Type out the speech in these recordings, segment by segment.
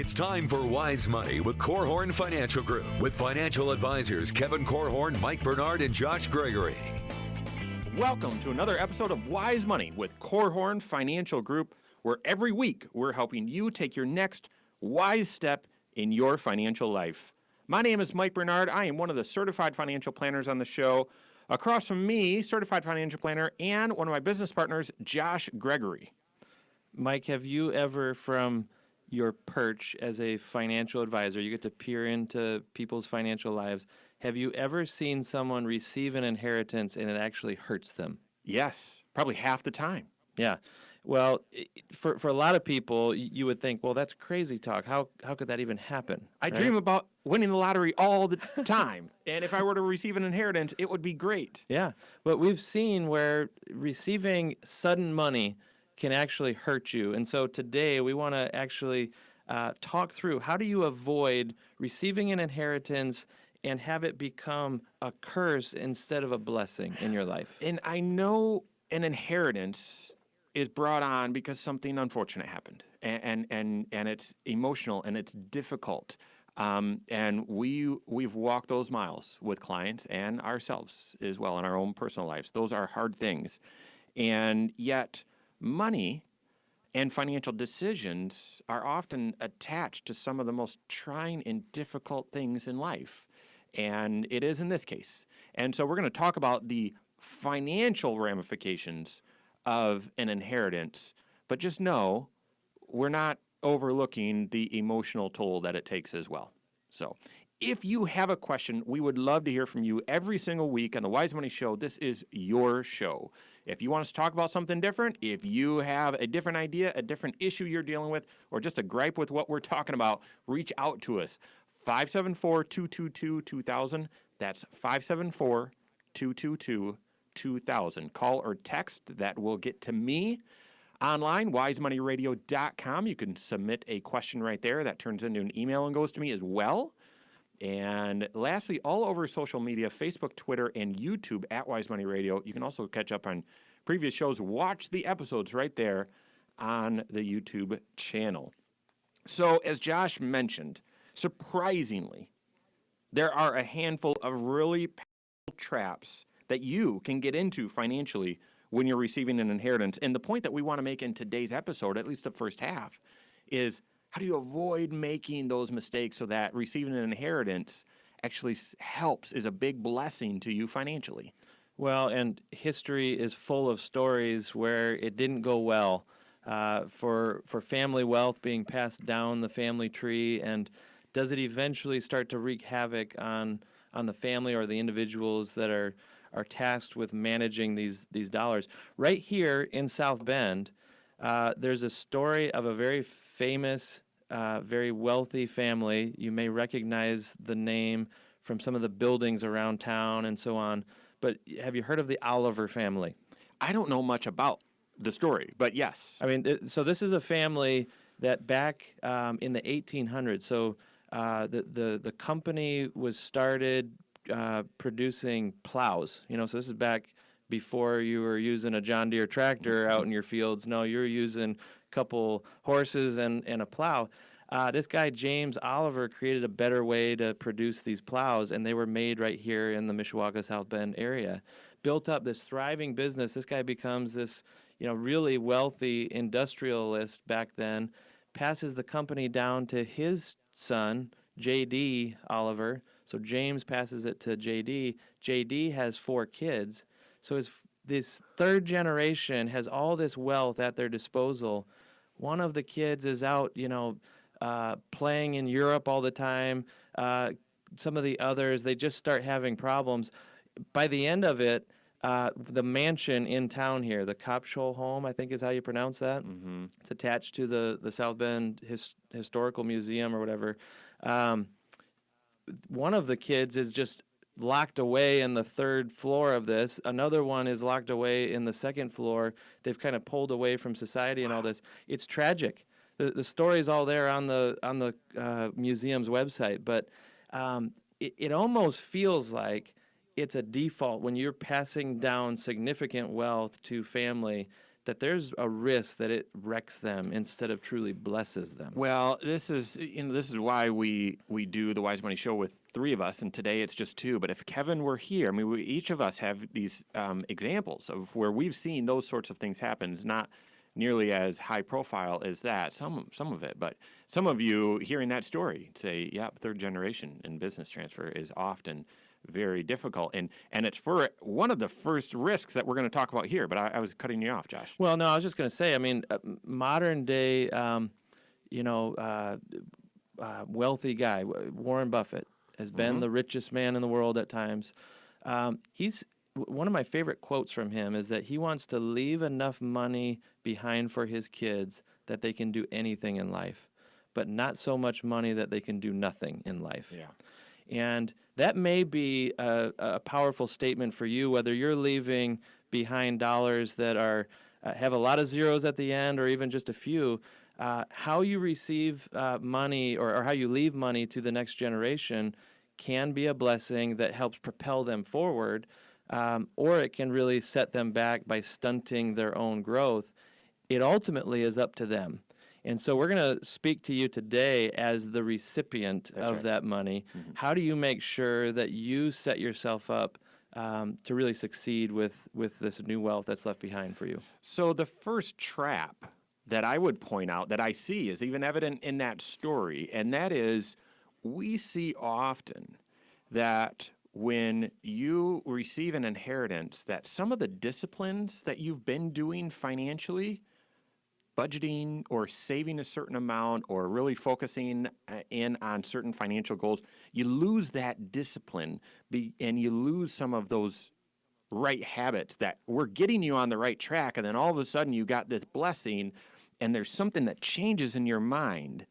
It's time for Wise Money with Korhorn Financial Group with financial advisors Kevin Korhorn, Mike Bernard, and Josh Gregory. Welcome to another episode of Wise Money with Korhorn Financial Group, where every week we're helping you take your next wise step in your financial life. My name is Mike Bernard. I am one of the certified financial planners on the show. Across from me, certified financial planner and one of my business partners, Josh Gregory. Mike, have you ever, from your perch as a financial advisor, you get to peer into people's financial lives, have you ever seen someone receive an inheritance and it actually hurts them? Yes, probably half the time. Yeah. Well, for a lot of people, you would think, well, that's crazy talk. How could that even happen? I dream about winning the lottery all the time. And if I were to receive an inheritance, it would be great. Yeah. But we've seen where receiving sudden money can actually hurt you. And so today we want to actually talk through how do you avoid receiving an inheritance and have it become a curse instead of a blessing in your life. And I know an inheritance is brought on because something unfortunate happened, and it's emotional and it's difficult, and we've walked those miles with clients and ourselves as well in our own personal lives. Those are hard things, and yet money and financial decisions are often attached to some of the most trying and difficult things in life, and it is in this case. And so we're going to talk about the financial ramifications of an inheritance, but just know we're not overlooking the emotional toll that it takes as well. So if you have a question, we would love to hear from you every single week on the Wise Money Show. This is your show. If you want us to talk about something different, if you have a different idea, a different issue you're dealing with, or just a gripe with what we're talking about, reach out to us. 574-222-2000. That's 574-222-2000. Call or text. That will get to me online, wisemoneyradio.com. You can submit a question right there. That turns into an email and goes to me as well. And lastly, all over social media, Facebook, Twitter, and YouTube at Wise Money Radio. You can also catch up on previous shows. Watch the episodes right there on the YouTube channel. So as Josh mentioned, surprisingly, there are a handful of really powerful traps that you can get into financially when you're receiving an inheritance. And the point that we want to make in today's episode, at least the first half, is how do you avoid making those mistakes so that receiving an inheritance actually helps, is a big blessing to you financially? Well, and history is full of stories where it didn't go well for family wealth being passed down the family tree, and does it eventually start to wreak havoc on the family or the individuals that are tasked with managing these dollars? Right here in South Bend, there's a story of a very famous, very wealthy family. You may recognize the name from some of the buildings around town and so on. But have you heard of the Oliver family? I don't know much about the story, but yes. I mean, so this is a family that back in the 1800s, so the company was started producing plows, so this is back before you were using a John Deere tractor out in your fields. No, you're using a couple horses and a plow. This guy, James Oliver, created a better way to produce these plows, and they were made right here in the Mishawaka, South Bend area. Built up this thriving business. This guy becomes this, really wealthy industrialist back then, passes the company down to his son, J.D. Oliver. So James passes it to J.D. J.D. has 4 kids. So this third generation has all this wealth at their disposal. One of the kids is out, playing in Europe all the time. Some of the others, they just start having problems. By the end of it, the mansion in town here, the Kopschol home, I think is how you pronounce that. Mm-hmm. It's attached to the South Bend Historical Museum or whatever. One of the kids is just locked away in the 3rd floor of this. Another one is locked away in the 2nd floor. They've kind of pulled away from society and all this. It's tragic. The story's all there on the museum's website, but it almost feels like it's a default when you're passing down significant wealth to family that there's a risk that it wrecks them instead of truly blesses them. Well, this is why we do the Wise Money Show with three of us, and today it's just two. But if Kevin were here, I mean, each of us have these examples of where we've seen those sorts of things happen. It's not nearly as high profile as that, some of it, but some of you hearing that story say, yeah, third generation in business transfer is often very difficult, and it's for one of the first risks that we're going to talk about here. But I was cutting you off, Josh. Well, no, I was just going to say, I mean, modern day, wealthy guy, Warren Buffett, has been the richest man in the world at times. One of my favorite quotes from him is that he wants to leave enough money behind for his kids that they can do anything in life, but not so much money that they can do nothing in life. Yeah. And that may be a powerful statement for you, whether you're leaving behind dollars that are have a lot of zeros at the end or even just a few. How you receive money or how you leave money to the next generation can be a blessing that helps propel them forward, or it can really set them back by stunting their own growth. It ultimately is up to them. And so we're going to speak to you today as the recipient of that money. Mm-hmm. How do you make sure that you set yourself up to really succeed with this new wealth that's left behind for you? So the first trap that I would point out that I see is even evident in that story, and that is we see often that when you receive an inheritance, that some of the disciplines that you've been doing financially, budgeting or saving a certain amount or really focusing in on certain financial goals, you lose that discipline and you lose some of those right habits that were getting you on the right track. And then all of a sudden you got this blessing and there's something that changes in your mind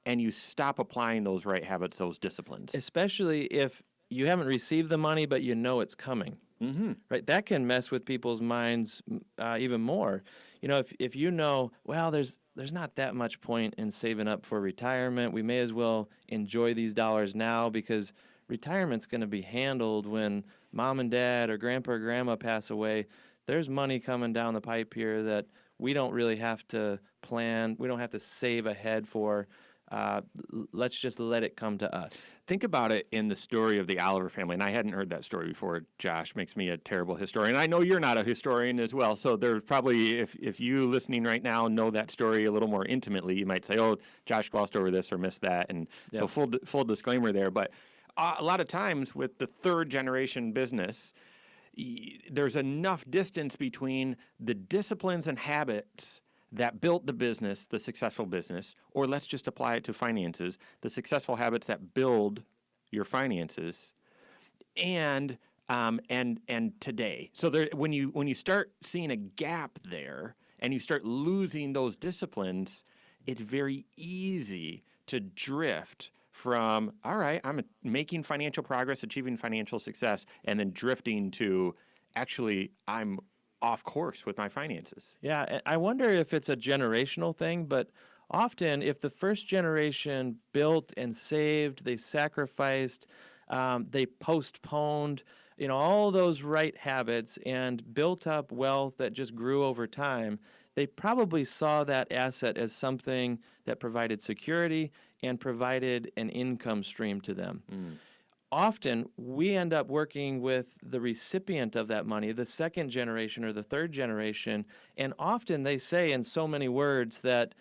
and you stop applying those right habits, those disciplines. Especially if you haven't received the money, but you know it's coming. Mm-hmm. Right? That can mess with people's minds even more. You know, if you know, well, there's not that much point in saving up for retirement. We may as well enjoy these dollars now because retirement's going to be handled when mom and dad or grandpa or grandma pass away. There's money coming down the pipe here that we don't really have to plan. We don't have to save ahead for. Let's just let it come to us. Think about it in the story of the Oliver family, and I hadn't heard that story before. Josh makes me a terrible historian. I know you're not a historian as well, so there's probably, if you listening right now know that story a little more intimately, you might say, oh, Josh glossed over this or missed that, and so full disclaimer there. But a lot of times with the third generation business, there's enough distance between the disciplines and habits that built the business, the successful business, or let's just apply it to finances, the successful habits that build your finances, and today. So there, when you start seeing a gap there, and you start losing those disciplines, it's very easy to drift from, all right, I'm making financial progress, achieving financial success, and then drifting to, actually, I'm off course with my finances. Yeah, I wonder if it's a generational thing, but often if the first generation built and saved, they sacrificed, they postponed, all those right habits and built up wealth that just grew over time, they probably saw that asset as something that provided security and provided an income stream to them. Often, we end up working with the recipient of that money, the second generation or the third generation, and often they say in so many words that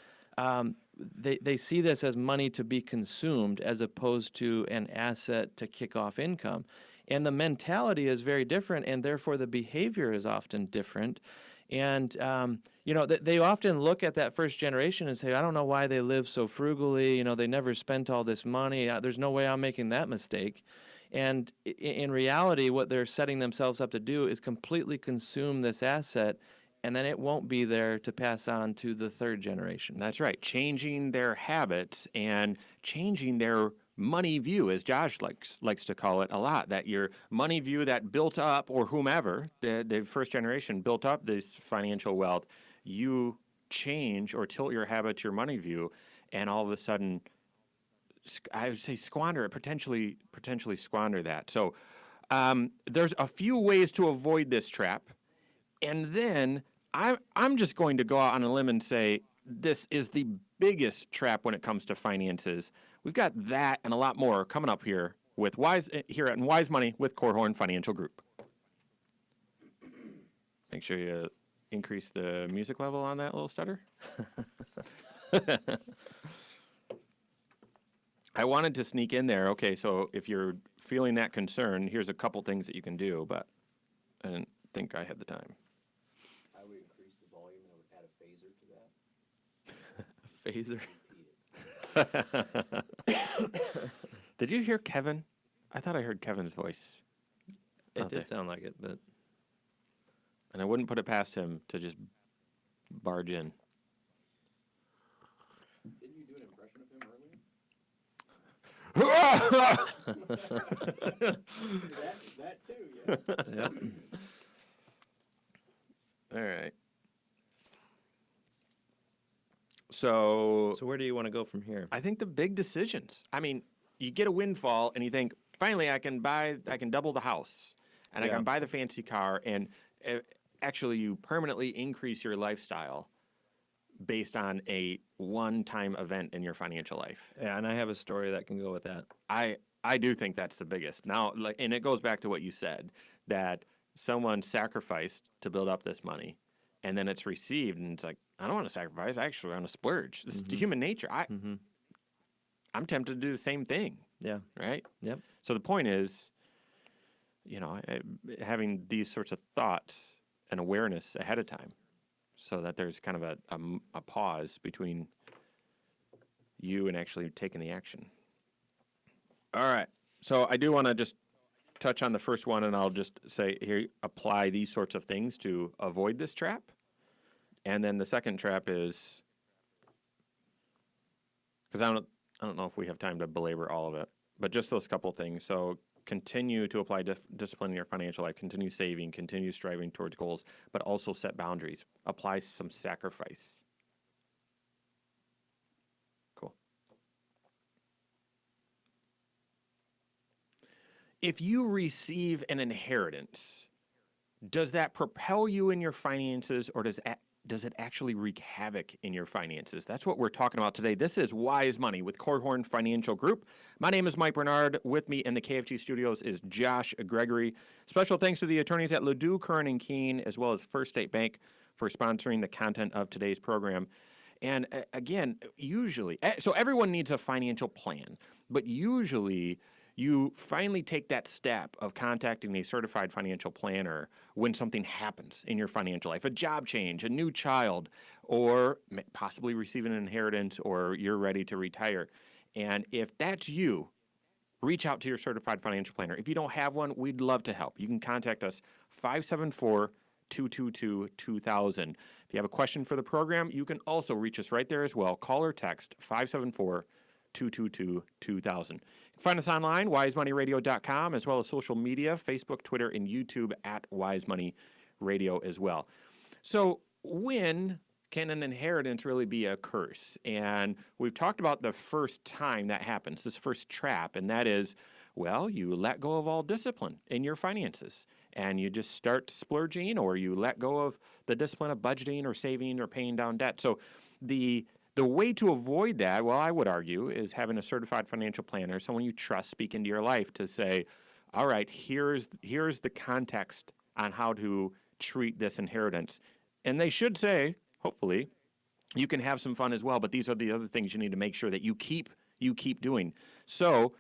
they see this as money to be consumed as opposed to an asset to kick off income. And the mentality is very different, and therefore the behavior is often different. And, they often look at that first generation and say, I don't know why they live so frugally. They never spent all this money. There's no way I'm making that mistake. And in reality, what they're setting themselves up to do is completely consume this asset, and then it won't be there to pass on to the third generation. That's right. Changing their habits and changing their money view, as Josh likes to call it a lot, that your money view that built up, or whomever, the first generation built up this financial wealth, you change or tilt your habits, your money view, and all of a sudden, I would say squander it, potentially squander that. So there's a few ways to avoid this trap, and then I'm just going to go out on a limb and say this is the biggest trap when it comes to finances. We've got that and a lot more coming up here with here at Wise Money with Korhorn Financial Group. Make sure you increase the music level on that little stutter. I wanted to sneak in there. Okay, so if you're feeling that concern, here's a couple things that you can do, but I didn't think I had the time. I would increase the volume and I would add a phaser to that. Phaser? Did you hear Kevin? I thought I heard Kevin's voice. It did sound like it, but... And I wouldn't put it past him to just barge in. Didn't you do an impression of him earlier? that too, yeah. Yep. All right. So So where do you want to go from here? I think the big decisions. I mean, you get a windfall and you think, finally, I can double the house and I Yeah. can buy the fancy car, and actually you permanently increase your lifestyle based on a one-time event in your financial life. Yeah, and I have a story that can go with that. I do think that's the biggest. Now, and it goes back to what you said, that someone sacrificed to build up this money, and then it's received, and it's like, I don't want to sacrifice. I actually want to splurge. This is human nature. I'm tempted to do the same thing. Yeah. Right? Yep. So the point is, having these sorts of thoughts and awareness ahead of time, so that there's kind of a pause between you and actually taking the action. All right. So I do want to just touch on the first one, and I'll just say here, apply these sorts of things to avoid this trap. And then the second trap is, because I don't know if we have time to belabor all of it, but just those couple things. So continue to apply discipline in your financial life, continue saving, continue striving towards goals, but also set boundaries. Apply some sacrifice. Cool. If you receive an inheritance, does that propel you in your finances, or does it actually wreak havoc in your finances? That's what we're talking about today. This is Wise Money with Korhorn Financial Group. My name is Mike Bernard. With me in the KFG studios is Josh Gregory. Special thanks to the attorneys at Ladue, Curran and Keene, as well as First State Bank for sponsoring the content of today's program. And again, usually, so everyone needs a financial plan, but usually you finally take that step of contacting a certified financial planner when something happens in your financial life, a job change, a new child, or possibly receiving an inheritance, or you're ready to retire. And if that's you, reach out to your certified financial planner. If you don't have one, we'd love to help. You can contact us 574-222-2000. If you have a question for the program, you can also reach us right there as well. Call or text 574-222-2000. Find us online, wisemoneyradio.com, as well as social media, Facebook, Twitter, and YouTube at Wise Money Radio as well. So when can an inheritance really be a curse? And we've talked about the first time that happens, this first trap, and that is, well, you let go of all discipline in your finances, and you just start splurging, or you let go of the discipline of budgeting or saving or paying down debt. So the way to avoid that, well, I would argue, is having a certified financial planner, someone you trust, speak into your life to say, all right, here's the context on how to treat this inheritance. And they should say, hopefully, you can have some fun as well, but these are the other things you need to make sure that you keep doing. So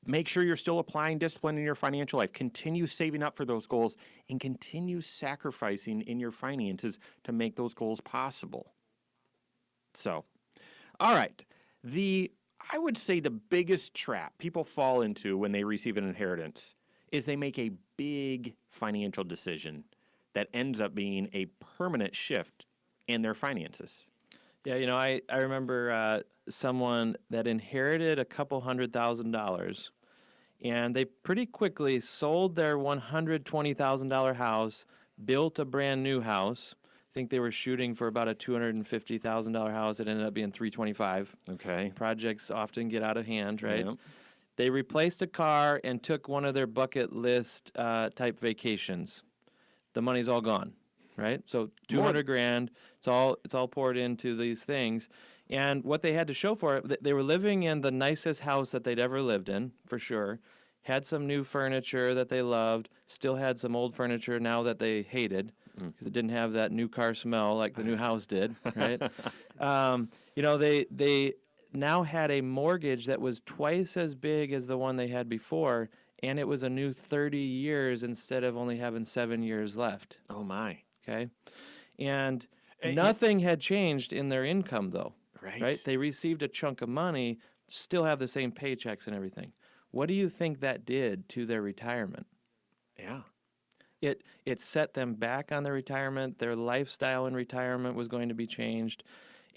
make sure you're still applying discipline in your financial life. Continue saving up for those goals, and continue sacrificing in your finances to make those goals possible. So, all right. I would say the biggest trap people fall into when they receive an inheritance is they make a big financial decision that ends up being a permanent shift in their finances. Yeah, I remember someone that inherited a couple $100,000, and they pretty quickly sold their $120,000 house, built a brand new house. I think they were shooting for about a $250,000 house. It ended up being $325,000. Okay. Projects often get out of hand, right? Yep. They replaced a car and took one of their bucket list type vacations. The money's all gone. right? So 200 grand. It's all poured into these things. And what they had to show for it, they were living in the nicest house that they'd ever lived in, for sure. Had some new furniture that they loved, still had some old furniture now that they hated because it didn't have that new car smell like the new house did, right? They now had a mortgage that was twice as big as the one they had before, and it was a new 30 years instead of only having 7 years left. Oh, my. Okay. And nothing had changed in their income, though. Right. They received a chunk of money, still have the same paychecks and everything. What do you think that did to their retirement? Yeah. It set them back on their retirement. Their lifestyle in retirement was going to be changed.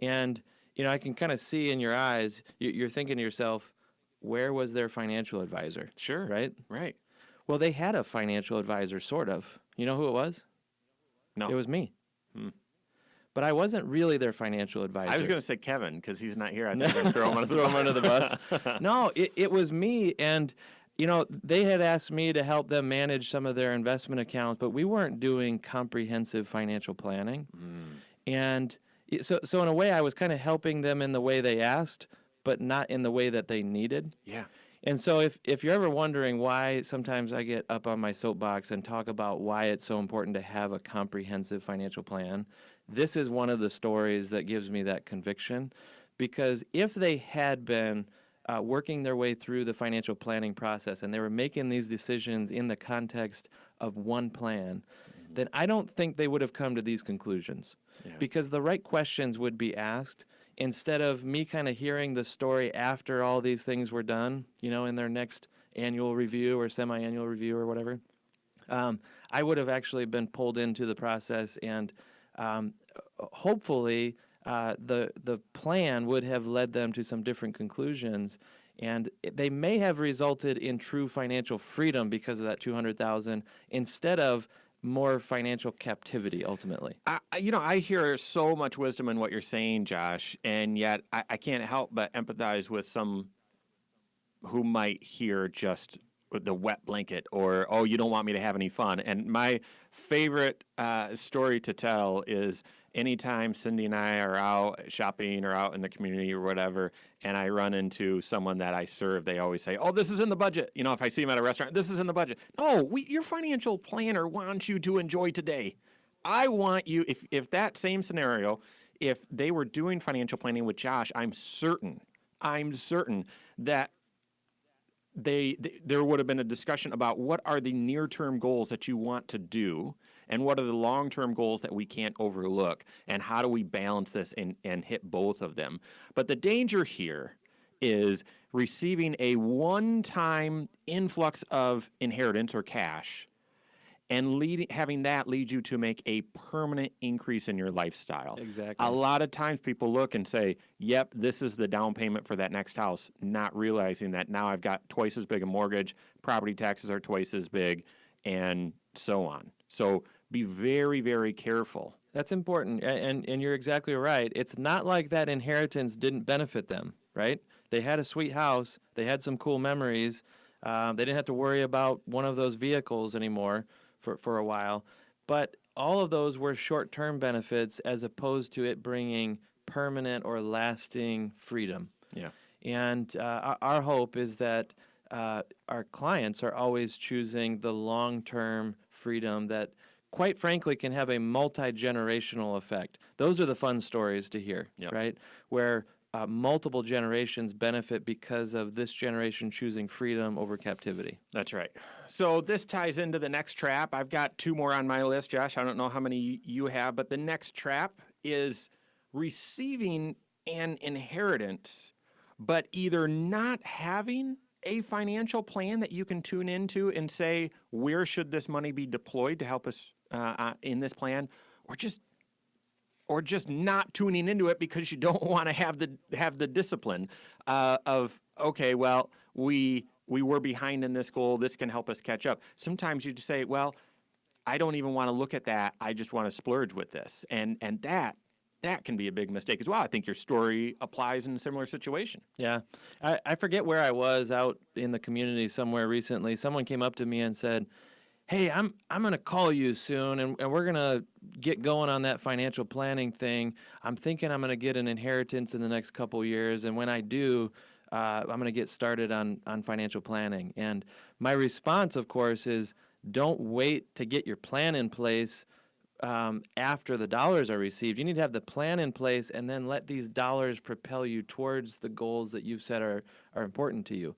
And, I can kind of see in your eyes, you're thinking to yourself, where was their financial advisor? Sure. Right? Right. Well, they had a financial advisor, sort of. You know who it was? No. It was me. But I wasn't really their financial advisor. I was going to say Kevin because he's not here. I think I'm going to throw him under the bus. No, it was me. And, they had asked me to help them manage some of their investment accounts, but we weren't doing comprehensive financial planning. And so in a way, I was kind of helping them in the way they asked, but not in the way that they needed. Yeah. And so if you're ever wondering why sometimes I get up on my soapbox and talk about why it's so important to have a comprehensive financial plan, this is one of the stories that gives me that conviction. Because if they had been working their way through the financial planning process and they were making these decisions in the context of one plan, then I don't think they would have come to these conclusions. Yeah. Because the right questions would be asked instead of me kind of hearing the story after all these things were done, in their next annual review or semi-annual review or whatever. I would have actually been pulled into the process, and hopefully the plan would have led them to some different conclusions, and they may have resulted in true financial freedom because of that $200,000 instead of more financial captivity ultimately. I hear so much wisdom in what you're saying, Josh, and yet I can't help but empathize with some who might hear just the wet blanket or, oh, you don't want me to have any fun. And my favorite story to tell is anytime Cindy and I are out shopping or out in the community or whatever, and I run into someone that I serve, they always say, oh, this is in the budget. If I see them at a restaurant, this is in the budget. No, your financial planner wants you to enjoy today. I want you, if that same scenario, if they were doing financial planning with Josh, I'm certain that there would have been a discussion about what are the near-term goals that you want to do and what are the long-term goals that we can't overlook, and how do we balance this and hit both of them. But the danger here is receiving a one-time influx of inheritance or cash and having that lead you to make a permanent increase in your lifestyle. Exactly. A lot of times people look and say, yep, this is the down payment for that next house, not realizing that now I've got twice as big a mortgage, property taxes are twice as big, and so on. So be very, very careful. That's important, and you're exactly right. It's not like that inheritance didn't benefit them, right? They had a sweet house. They had some cool memories. They didn't have to worry about one of those vehicles anymore for a while. But all of those were short-term benefits as opposed to it bringing permanent or lasting freedom. Yeah. And our hope is that our clients are always choosing the long-term freedom that, quite frankly, can have a multi-generational effect. Those are the fun stories to hear, Yep. right? Where multiple generations benefit because of this generation choosing freedom over captivity. That's right. So this ties into the next trap. I've got two more on my list, Josh. I don't know how many you have, but the next trap is receiving an inheritance, but either not having a financial plan that you can tune into and say, where should this money be deployed to help us in this plan, or just not tuning into it because you don't want to have the discipline of, okay, well, we were behind in this goal. This can help us catch up. Sometimes you just say, well, I don't even want to look at that. I just want to splurge with this. And that can be a big mistake as well. I think your story applies in a similar situation. Yeah. I forget where I was out in the community somewhere recently. Someone came up to me and said, hey, I'm going to call you soon, and we're going to get going on that financial planning thing. I'm thinking I'm going to get an inheritance in the next couple years, and when I do, I'm going to get started on financial planning. And my response, of course, is don't wait to get your plan in place after the dollars are received. You need to have the plan in place and then let these dollars propel you towards the goals that you've said are important to you.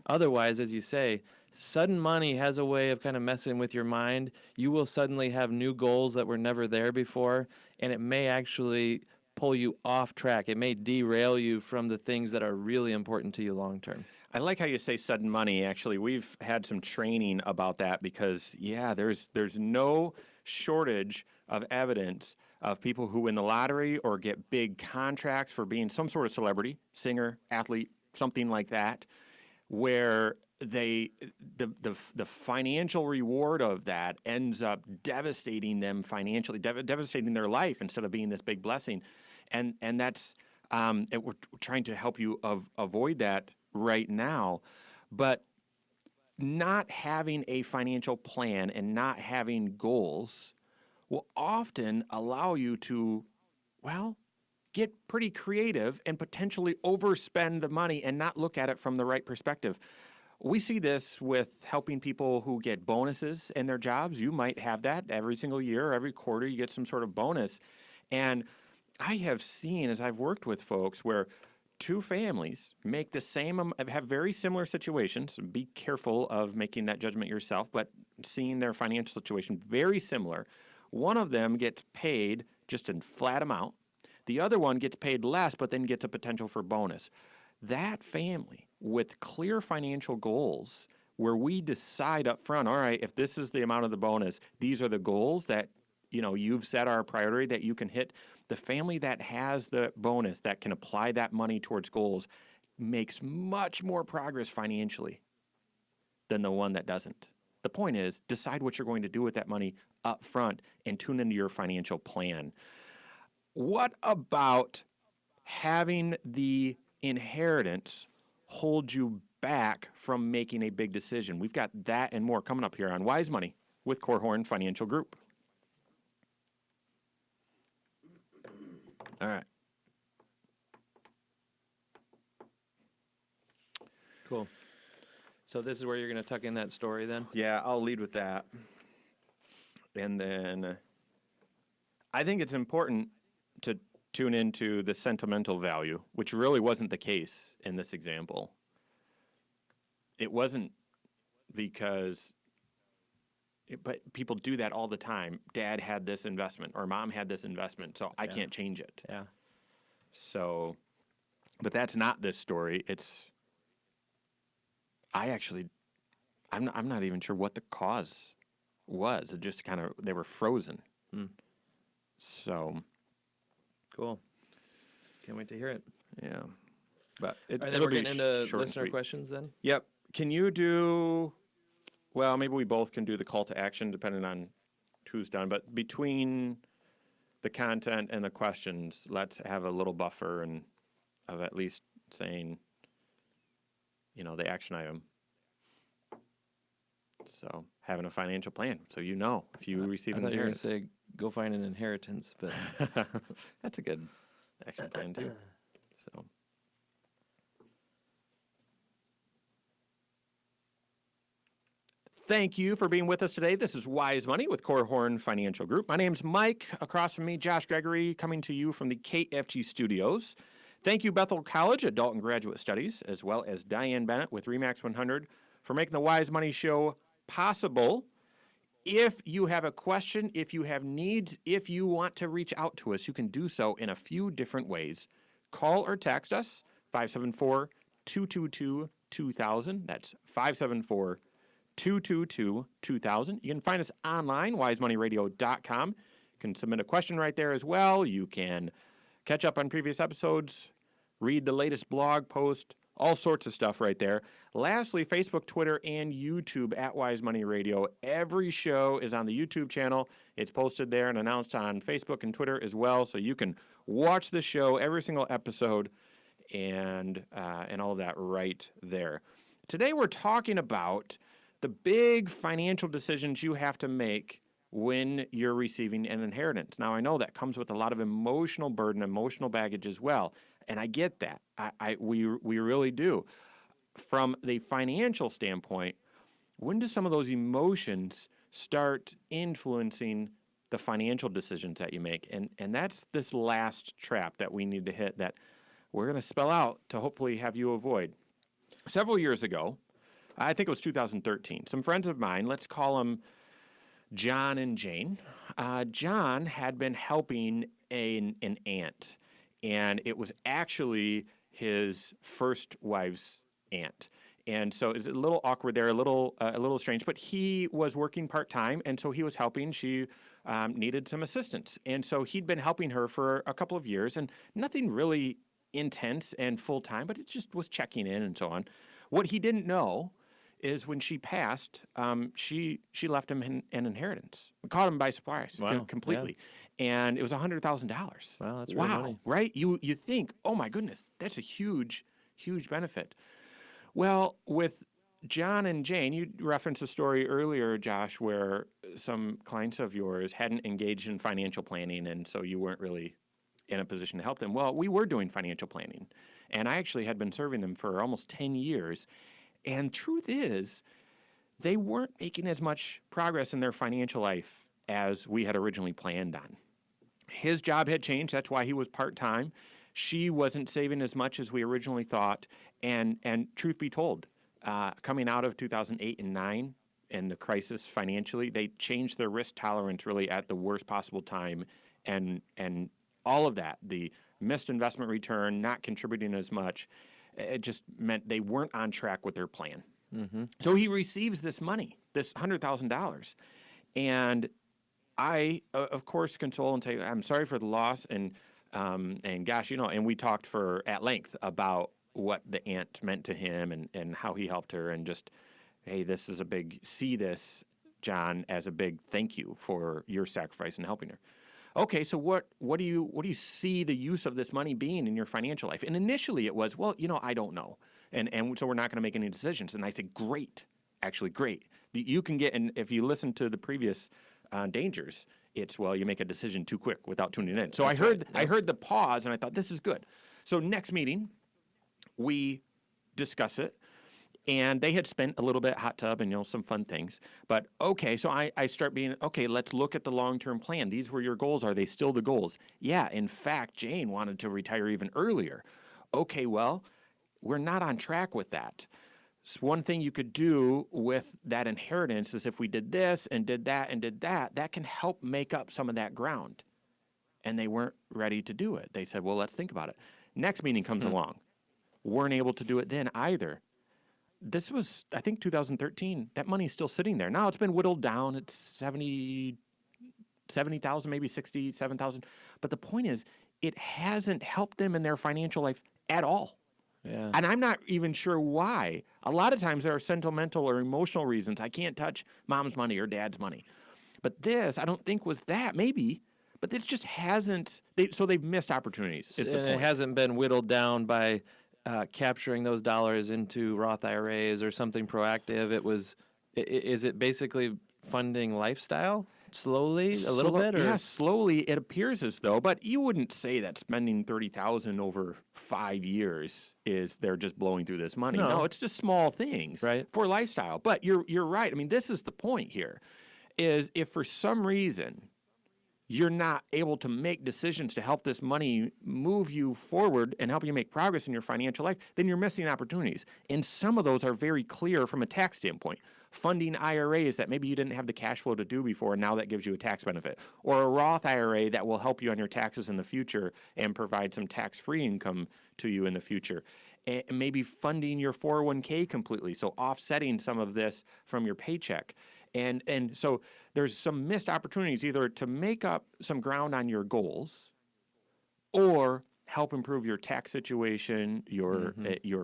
Otherwise, as you say, sudden money has a way of kind of messing with your mind. You will suddenly have new goals that were never there before, and it may actually pull you off track. It may derail you from the things that are really important to you long term. I like how you say sudden money. Actually, we've had some training about that because, yeah, there's no shortage of evidence of people who win the lottery or get big contracts for being some sort of celebrity, singer, athlete, something like that, where the financial reward of that ends up devastating them financially, devastating their life instead of being this big blessing, and that's we're trying to help you avoid that right now, but not having a financial plan and not having goals will often allow you to, well, get pretty creative and potentially overspend the money and not look at it from the right perspective. We see this with helping people who get bonuses in their jobs. You might have that every single year, every quarter, you get some sort of bonus. And I have seen, as I've worked with folks, where two families make the same, have very similar situations. Be careful of making that judgment yourself, but seeing their financial situation very similar. One of them gets paid just a flat amount. The other one gets paid less, but then gets a potential for bonus. That family with clear financial goals, where we decide up front, all right, if this is the amount of the bonus, these are the goals that you've set our priority that you can hit. The family that has the bonus, that can apply that money towards goals, makes much more progress financially than the one that doesn't. The point is, decide what you're going to do with that money up front and tune into your financial plan. What about having the inheritance hold you back from making a big decision? We've got that and more coming up here on Wise Money with Korhorn Financial Group. All right. Cool. So this is where you're going to tuck in that story then? Yeah, I'll lead with that. And then I think it's important to tune into the sentimental value, which really wasn't the case in this example. It wasn't because, but people do that all the time. Dad had this investment or mom had this investment, so I can't change it. Yeah. So, but that's not this story. I'm not even sure what the cause was. It just kind of, they were frozen. So. Cool. Can't wait to hear it. Yeah. But All right, then it'll we're be getting into short and listener sweet. questions then? Yep. Can you do, well, maybe we both can do the call to action depending on who's done, but between the content and the questions, let's have a little buffer and of at least saying, the action item. So having a financial plan, so if you receive I an thought you were going inheritance. to say go find an inheritance, but That's a good action plan too. So. Thank you for being with us today. This is Wise Money with Korhorn Financial Group. My name's Mike. Across from me, Josh Gregory, coming to you from the KFG studios. Thank you, Bethel College Adult and Graduate Studies, as well as Diane Bennett with RE/MAX 100 for making the Wise Money Show possible. If you have a question, if you have needs, if you want to reach out to us, you can do so in a few different ways. Call or text us, 574-222-2000. That's 574-222-2000. You can find us online, wisemoneyradio.com. You can submit a question right there as well. You can catch up on previous episodes, read the latest blog post, all sorts of stuff right there. Lastly, Facebook, Twitter, and YouTube at Wise Money Radio. Every show is on the YouTube channel. It's posted there and announced on Facebook and Twitter as well, so you can watch the show, every single episode, and all of that right there. Today we're talking about the big financial decisions you have to make when you're receiving an inheritance. Now, I know that comes with a lot of emotional burden, emotional baggage as well, and I get that. We really do. From the financial standpoint, when do some of those emotions start influencing the financial decisions that you make? And that's this last trap that we need to hit that we're going to spell out to hopefully have you avoid. Several years ago, I think it was 2013, some friends of mine, let's call them John and Jane. John had been helping an aunt, and it was actually his first wife's aunt. And so it's a little awkward there, a little strange, but he was working part-time, and so he was helping. She needed some assistance. And so he'd been helping her for a couple of years, and nothing really intense and full-time, but it just was checking in and so on. What he didn't know is when she passed, she left him an inheritance. It caught him by surprise completely. Yeah. And it was $100,000. Wow, that's real money. Right? You think, oh my goodness, that's a huge benefit. Well, with John and Jane, you referenced a story earlier, Josh, where some clients of yours hadn't engaged in financial planning, and so you weren't really in a position to help them. Well, we were doing financial planning, and I actually had been serving them for almost 10 years. And truth is, they weren't making as much progress in their financial life as we had originally planned on. His job had changed. That's why he was part-time. She wasn't saving as much as we originally thought. And truth be told, coming out of 2008 and 9 and the crisis financially, they changed their risk tolerance really at the worst possible time. And all of that, the missed investment return, not contributing as much, it just meant they weren't on track with their plan. Mm-hmm. So he receives this money, this $100,000. And I, of course, console and say, I'm sorry for the loss. And gosh, and we talked at length about what the aunt meant to him and how he helped her, and just, hey, this is see this, John, as a big thank you for your sacrifice in helping her. Okay, so what do you see the use of this money being in your financial life? And initially it was, well, I don't know. And so we're not going to make any decisions. And I said, great, actually great. You can get, and if you listen to the previous dangers, it's, well, you make a decision too quick without tuning in. So I heard the pause, and I thought, this is good. So next meeting, we discuss it. And they had spent a little bit hot tub and, some fun things. But, okay, so I start being, okay, let's look at the long-term plan. These were your goals. Are they still the goals? Yeah, in fact, Jane wanted to retire even earlier. Okay, well, we're not on track with that. So one thing you could do with that inheritance is if we did this and did that and did that, that can help make up some of that ground. And they weren't ready to do it. They said, well, let's think about it. Next meeting comes along. Weren't able to do it then either. This was, I think, 2013. That money's still sitting there. Now it's been whittled down. It's 70,000, maybe 67,000. But the point is, it hasn't helped them in their financial life at all. Yeah. And I'm not even sure why. A lot of times there are sentimental or emotional reasons. I can't touch mom's money or dad's money. But this, I don't think was that. Maybe. But this just hasn't. So they've missed opportunities. Is the point. It hasn't been whittled down by capturing those dollars into Roth IRAs or something proactive. Is it basically funding lifestyle slowly, a little bit? Or? Yeah, slowly it appears as though, but you wouldn't say that spending $30,000 over 5 years is they're just blowing through this money. No, it's just small things for lifestyle. But you're right. I mean, this is the point here, is if for some reason you're not able to make decisions to help this money move you forward and help you make progress in your financial life, then you're missing opportunities. And some of those are very clear from a tax standpoint. Funding IRAs that maybe you didn't have the cash flow to do before, and now that gives you a tax benefit. Or a Roth IRA that will help you on your taxes in the future and provide some tax-free income to you in the future. And maybe funding your 401k completely, so offsetting some of this from your paycheck. And so there's some missed opportunities either to make up some ground on your goals or help improve your tax situation, your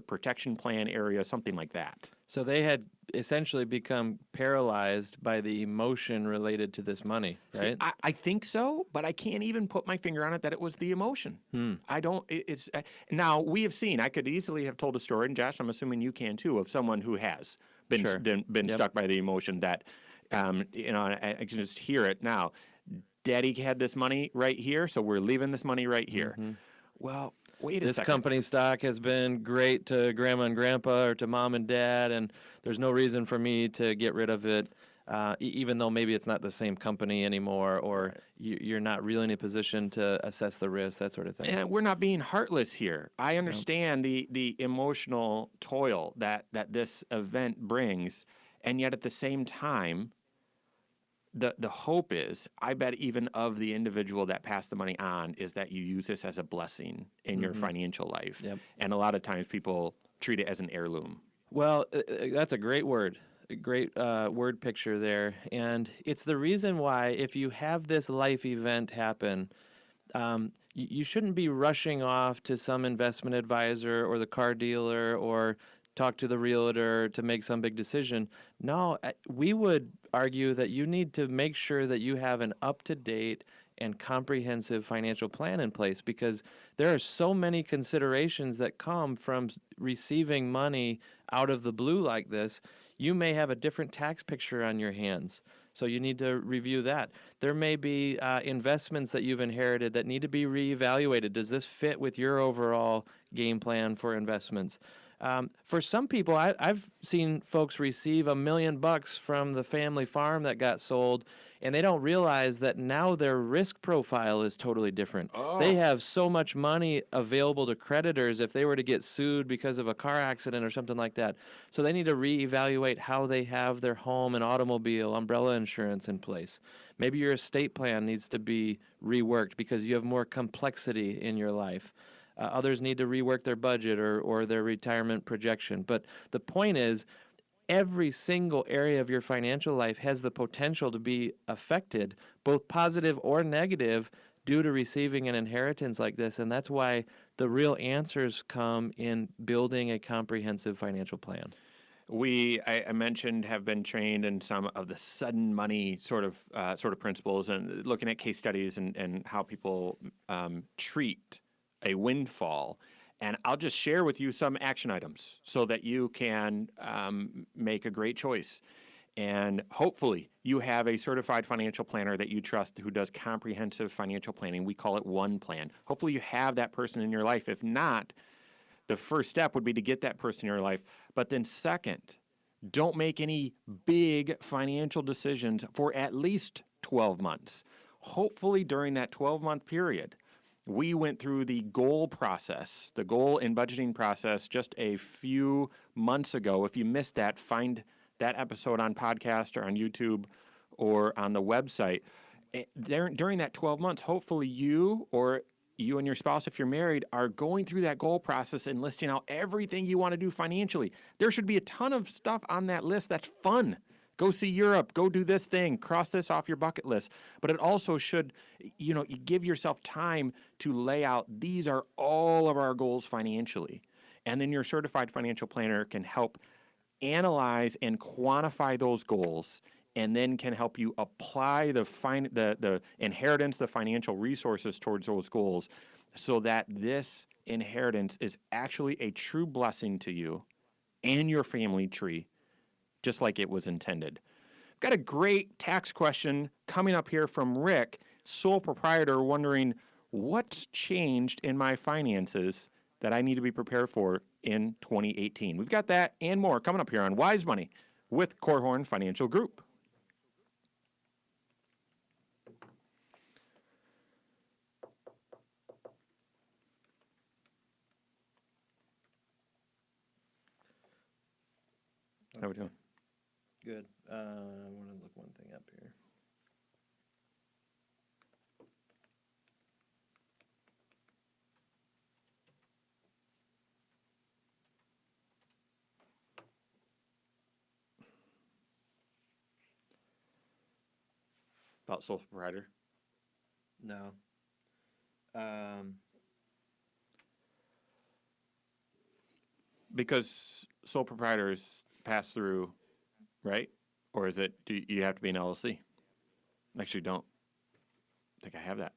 protection plan area, something like that. So they had essentially become paralyzed by the emotion related to this money, right? See, I think so, but I can't even put my finger on it that it was the emotion. I don't, now we have seen, I could easily have told a story, and Josh, I'm assuming you can too, of someone who has been Sure. been Yep. stuck by the emotion that, I can just hear it now. Daddy had this money right here, so we're leaving this money right here. Well, wait a This second. company stock has been great to grandma and grandpa or to mom and dad, and there's no reason for me to get rid of it, even though maybe it's not the same company anymore, or you're not really in a position to assess the risk, that sort of thing. And we're not being heartless here. I understand the emotional toil that this event brings, and yet at the same time, the hope is, I bet even of the individual that passed the money on, is that you use this as a blessing in your financial life. Yep. And a lot of times people treat it as an heirloom. Well, that's a great word. A great word picture there. And it's the reason why, if you have this life event happen, you shouldn't be rushing off to some investment advisor or the car dealer or talk to the realtor to make some big decision. No, we would argue that you need to make sure that you have an up-to-date and comprehensive financial plan in place, because there are so many considerations that come from receiving money out of the blue like this. You may have a different tax picture on your hands, so you need to review that. There may be investments that you've inherited that need to be reevaluated. Does this fit with your overall game plan for investments? For some people, I've seen folks receive $1 million from the family farm that got sold, and they don't realize that now their risk profile is totally different. They have so much money available to creditors if they were to get sued because of a car accident or something like that. So they need to reevaluate how they have their home and automobile umbrella insurance in place. Maybe your estate plan needs to be reworked because you have more complexity in your life. Others need to rework their budget or their retirement projection. But the point is, every single area of your financial life has the potential to be affected, both positive or negative, due to receiving an inheritance like this. And that's why the real answers come in building a comprehensive financial plan. I mentioned, have been trained in some of the sudden money sort of principles, and looking at case studies and how people treat a windfall. And I'll just share with you some action items so that you can make a great choice. And hopefully you have a certified financial planner that you trust who does comprehensive financial planning. We call it One Plan. Hopefully you have that person in your life. If not, the first step would be to get that person in your life. But then second, don't make any big financial decisions for at least 12 months. Hopefully during that 12-month period, we went through the goal process, the goal and budgeting process just a few months ago. If you missed that, find that episode on podcast or on YouTube or on the website. During that 12 months, hopefully you and your spouse, if you're married, are going through that goal process and listing out everything you want to do financially. There should be a ton of stuff on that list that's fun. Go see Europe, go do this thing, cross this off your bucket list. But it also should, you give yourself time to lay out, these are all of our goals financially. And then your certified financial planner can help analyze and quantify those goals, and then can help you apply the inheritance, the financial resources towards those goals, so that this inheritance is actually a true blessing to you and your family tree, just like it was intended. Got a great tax question coming up here from Rick, sole proprietor, wondering what's changed in my finances that I need to be prepared for in 2018. We've got that and more coming up here on Wise Money with Korhorn Financial Group. How are we doing? Good. I want to look one thing up here. About sole proprietor? No. Because sole proprietors pass through, right? Or is it, do you have to be an LLC? Actually, don't think I have that.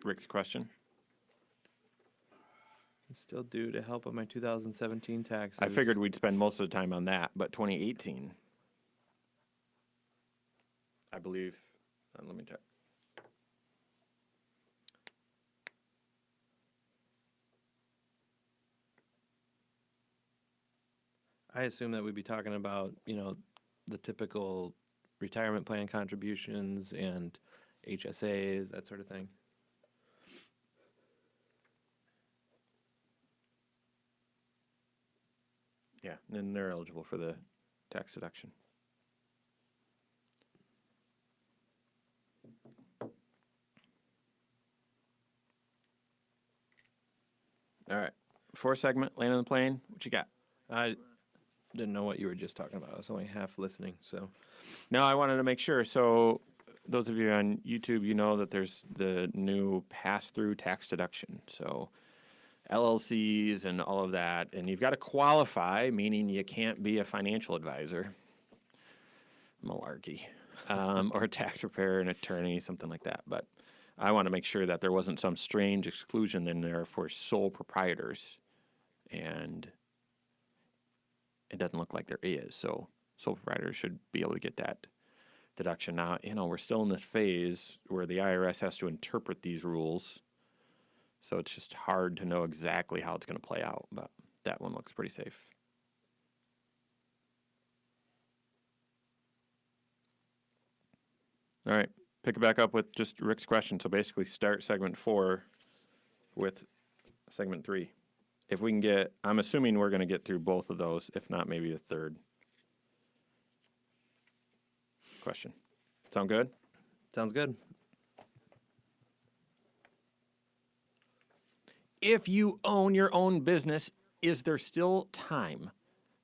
Rick's question. Still due to help on my 2017 taxes. I figured we'd spend most of the time on that, but 2018, I believe. Let me check. I assume that we'd be talking about, the typical retirement plan contributions and HSAs, that sort of thing. Yeah, and they're eligible for the tax deduction. All right, fourth segment, land on the plane. What you got? I didn't know what you were just talking about. I was only half listening, so. No, I wanted to make sure. So, those of you on YouTube, you know that there's the new pass-through tax deduction. So, LLCs and all of that, and you've got to qualify, meaning you can't be a financial advisor, malarkey, or a tax preparer, an attorney, something like that. But I want to make sure that there wasn't some strange exclusion in there for sole proprietors, and it doesn't look like there is. So sole proprietors should be able to get that deduction. Now, we're still in this phase where the IRS has to interpret these rules. So it's just hard to know exactly how it's going to play out, but that one looks pretty safe. All right, pick it back up with just Rick's question. So basically start segment 4 with segment 3. If we can get, I'm assuming we're going to get through both of those, if not maybe the third question. Sound good? Sounds good. If you own your own business, is there still time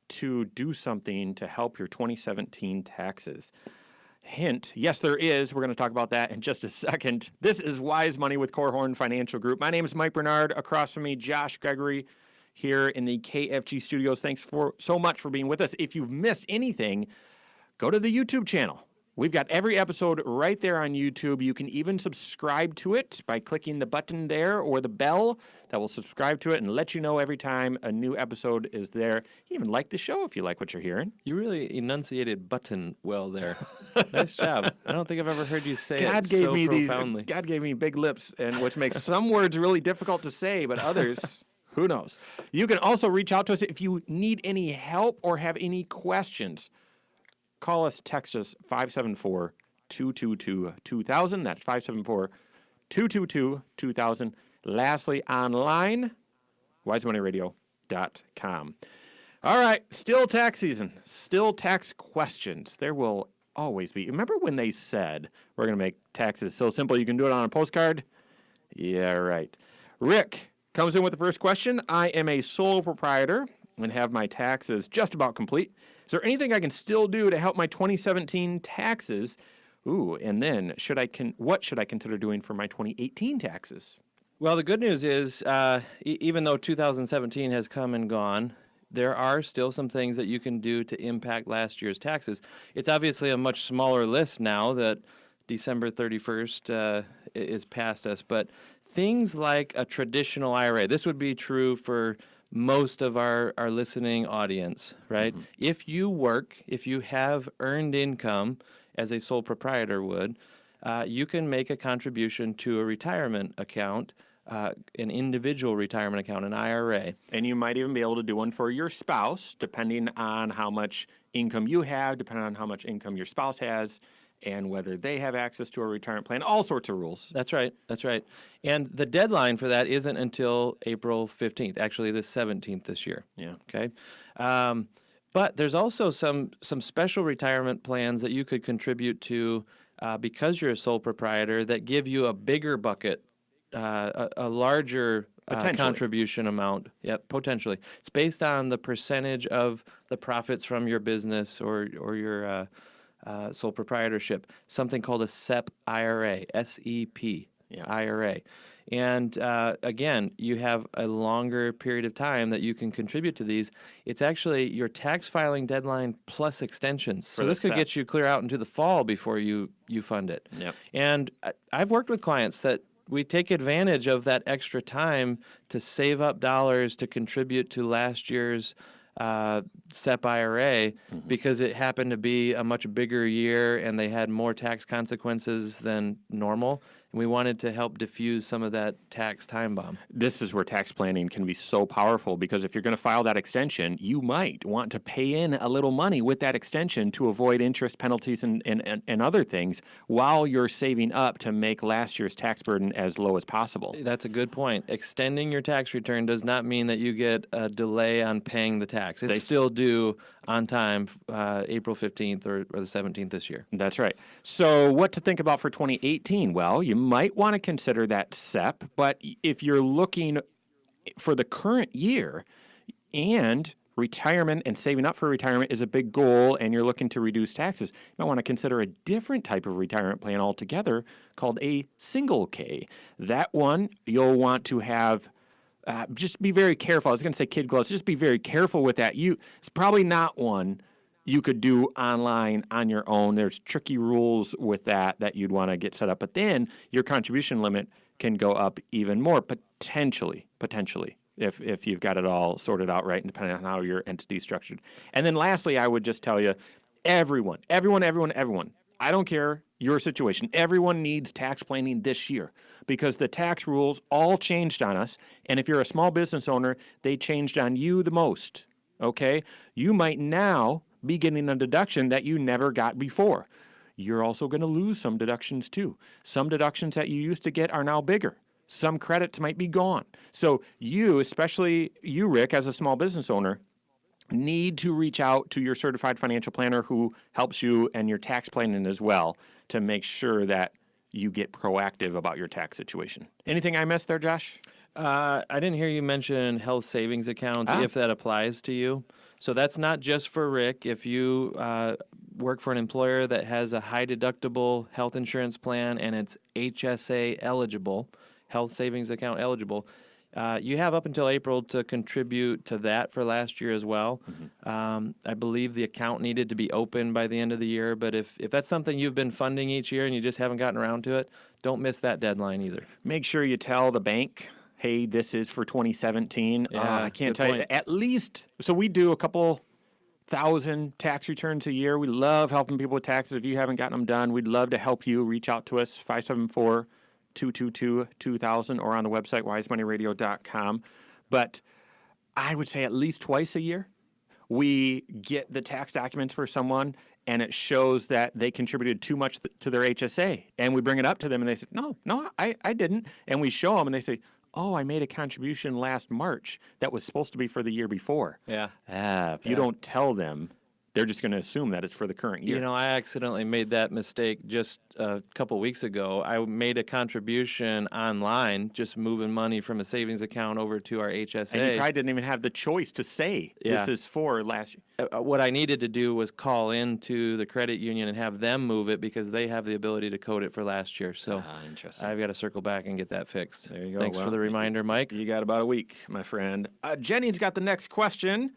to do something to help your 2017 taxes? Hint, yes, there is. We're going to talk about that in just a second. This is Wise Money with Korhorn Financial Group. My name is Mike Bernard. Across from me, Josh Gregory here in the KFG studios. Thanks so much for being with us. If you've missed anything, go to the YouTube channel. We've got every episode right there on YouTube. You can even subscribe to it by clicking the button there or the bell that will subscribe to it and let you know every time a new episode is there. You even like the show if you like what you're hearing. You really enunciated button well there. Nice job. I don't think I've ever heard you say it so profoundly. God gave me big lips, and which makes some words really difficult to say, but others, who knows? You can also reach out to us if you need any help or have any questions. Call us, text us, 574-222-2000. That's 574-222-2000. Lastly, online, wisemoneyradio.com. All right, still tax season, still tax questions. There will always be. Remember when they said we're going to make taxes so simple you can do it on a postcard? Yeah, right. Rick comes in with the first question. I am a sole proprietor and have my taxes just about complete. Is there anything I can still do to help my 2017 taxes? Ooh, and then what should I consider doing for my 2018 taxes? Well, the good news is, even though 2017 has come and gone, there are still some things that you can do to impact last year's taxes. It's obviously a much smaller list now that December 31st is past us, but things like a traditional IRA, this would be true for most of our listening audience, right? Mm-hmm. If you work, if you have earned income as a sole proprietor would, you can make a contribution to a retirement account, an individual retirement account, an IRA. And you might even be able to do one for your spouse, depending on how much income you have, depending on how much income your spouse has, and whether they have access to a retirement plan, all sorts of rules. That's right. That's right. And the deadline for that isn't until April 15th, actually the 17th this year. Yeah. Okay. But there's also some special retirement plans that you could contribute to because you're a sole proprietor that give you a bigger bucket, a larger contribution amount. Yep, potentially. It's based on the percentage of the profits from your business or your sole proprietorship, something called a SEP IRA, S-E-P IRA. And again, you have a longer period of time that you can contribute to these. It's actually your tax filing deadline plus extensions. So this could get you clear out into the fall before you fund it. Yep. And I've worked with clients that we take advantage of that extra time to save up dollars to contribute to last year's SEP IRA because it happened to be a much bigger year and they had more tax consequences than normal. And we wanted to help diffuse some of that tax time bomb. This is where tax planning can be so powerful, because if you're going to file that extension, you might want to pay in a little money with that extension to avoid interest penalties and other things while you're saving up to make last year's tax burden as low as possible. That's a good point. Extending your tax return does not mean that you get a delay on paying the tax. It's still due on time, April 15th or the 17th this year. That's right. So what to think about for 2018? Well, you might want to consider that SEP, but if you're looking for the current year and retirement and saving up for retirement is a big goal and you're looking to reduce taxes, you might want to consider a different type of retirement plan altogether called a single K. That one you'll want to have just be very careful. I was going to say kid gloves. Just be very careful with that. It's probably not one you could do online on your own. There's tricky rules with that you'd want to get set up. But then your contribution limit can go up even more, potentially, if you've got it all sorted out right and depending on how your entity is structured. And then lastly, I would just tell you, everyone, I don't care your situation, everyone needs tax planning this year because the tax rules all changed on us. And if you're a small business owner, they changed on you the most, okay? You might now be getting a deduction that you never got before. You're also going to lose some deductions too. Some deductions that you used to get are now bigger. Some credits might be gone. So you, especially you, Rick, as a small business owner, need to reach out to your certified financial planner who helps you and your tax planning as well to make sure that you get proactive about your tax situation. Anything I missed there, Josh? I didn't hear you mention health savings accounts, if that applies to you. So that's not just for Rick. If you work for an employer that has a high deductible health insurance plan and it's HSA eligible, health savings account eligible, you have up until April to contribute to that for last year as well. I believe the account needed to be open by the end of the year, but if that's something you've been funding each year and you just haven't gotten around to it, don't miss that deadline either. Make sure you tell the bank, hey, this is for 2017. I can't tell you, at least, so we do a couple thousand tax returns a year. We love helping people with taxes. If you haven't gotten them done, we'd love to help you. Reach out to us, 574-222-2000 or on the website, wisemoneyradio.com. But I would say at least twice a year, we get the tax documents for someone and it shows that they contributed too much to their HSA. And we bring it up to them and they say, no, I didn't. And we show them and they say, oh, I made a contribution last March that was supposed to be for the year before. Yeah. If you don't tell them, they're just going to assume that it's for the current year. You know, I accidentally made that mistake just a couple weeks ago. I made a contribution online, just moving money from a savings account over to our HSA. And you probably didn't even have the choice to say this is for last year. What I needed to do was call into the credit union and have them move it because they have the ability to code it for last year. So interesting. I've got to circle back and get that fixed. There you go. Thanks for the reminder, Mike. You got about a week, my friend. Jenny's got the next question.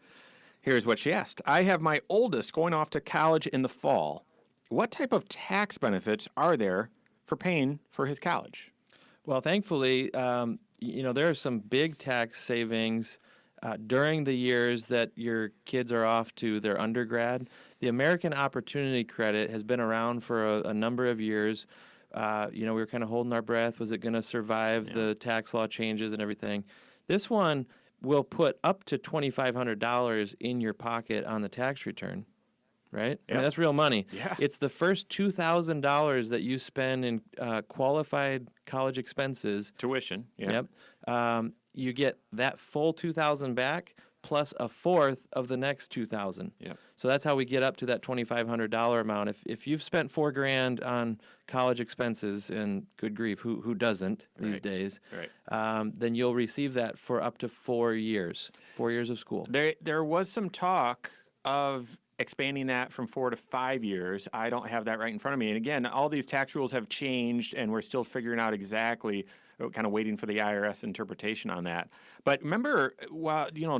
Here's what she asked. I have my oldest going off to college in the fall. What type of tax benefits are there for paying for his college? Well, thankfully, there are some big tax savings during the years that your kids are off to their undergrad. The American Opportunity Credit has been around for a number of years. We were kind of holding our breath. Was it going to survive the tax law changes and everything? This one will put up to $2,500 in your pocket on the tax return, right? I mean, that's real money. Yeah. It's the first $2,000 that you spend in qualified college expenses. Tuition. Yeah. Yep. You get that full $2,000 back plus a fourth of the next $2,000. Yep. So that's how we get up to that $2,500 amount. If you've spent $4,000 on college expenses, and good grief, who doesn't these days? Right. Then you'll receive that for up to 4 years. 4 years of school. There was some talk of expanding that from 4 to 5 years. I don't have that right in front of me. And again, all these tax rules have changed, and we're still figuring out exactly, kind of waiting for the IRS interpretation on that. But remember,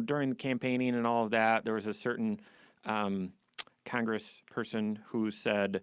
during the campaigning and all of that, there was a certain Congress person who said,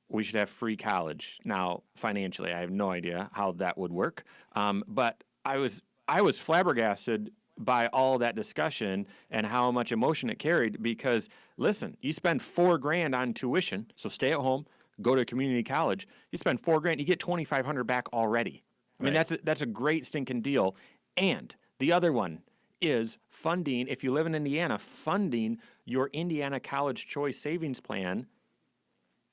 we should have free college. Now, financially, I have no idea how that would work. But I was flabbergasted by all that discussion and how much emotion it carried because, listen, you spend $4,000 on tuition, so stay at home, go to community college. You spend $4,000, you get $2,500 back already. I mean, that's a great stinking deal. And the other one is funding, if you live in Indiana, funding your Indiana College Choice Savings Plan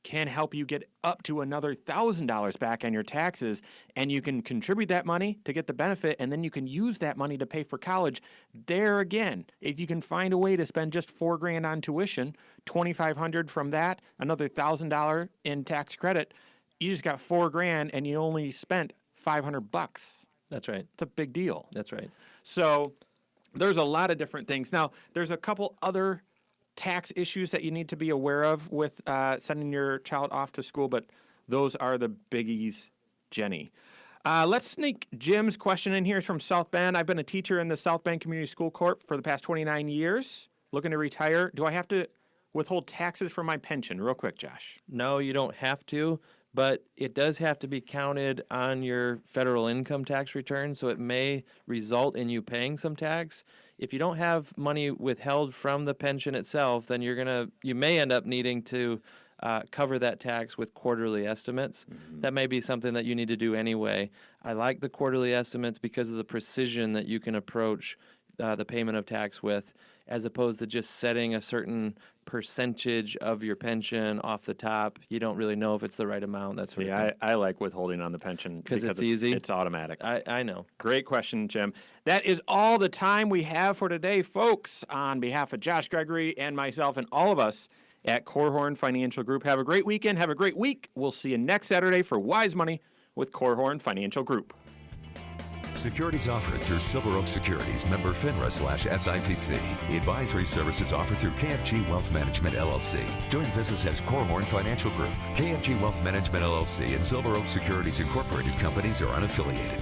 can help you get up to another $1,000 back on your taxes, and you can contribute that money to get the benefit, and then you can use that money to pay for college. There again, if you can find a way to spend just $4,000 on tuition, $2,500 from that, another $1,000 in tax credit, you just got $4,000 and you only spent $500. That's right. It's a big deal. That's right. So there's a lot of different things. Now, there's a couple other tax issues that you need to be aware of with sending your child off to school, but those are the biggies, Jenny. Let's sneak Jim's question in here. It's from South Bend. I've been a teacher in the South Bend Community School Corp for the past 29 years, looking to retire. Do I have to withhold taxes from my pension? Real quick, Josh. No, you don't have to, but it does have to be counted on your federal income tax return, so it may result in you paying some tax. If you don't have money withheld from the pension itself, then you may end up needing to cover that tax with quarterly estimates. Mm-hmm. That may be something that you need to do anyway. I like the quarterly estimates because of the precision that you can approach the payment of tax with, as opposed to just setting a certain percentage of your pension off the top. You don't really know if it's the right amount. That's See, I like withholding on the pension because it's easy. It's automatic. I know. Great question, Jim. That is all the time we have for today, folks. On behalf of Josh Gregory and myself and all of us at Korhorn Financial Group, have a great weekend. Have a great week. We'll see you next Saturday for Wise Money with Korhorn Financial Group. Securities offered through Silver Oak Securities, member FINRA/SIPC. Advisory services offered through KFG Wealth Management, LLC. Doing business as Korhorn Financial Group. KFG Wealth Management, LLC and Silver Oak Securities Incorporated companies are unaffiliated.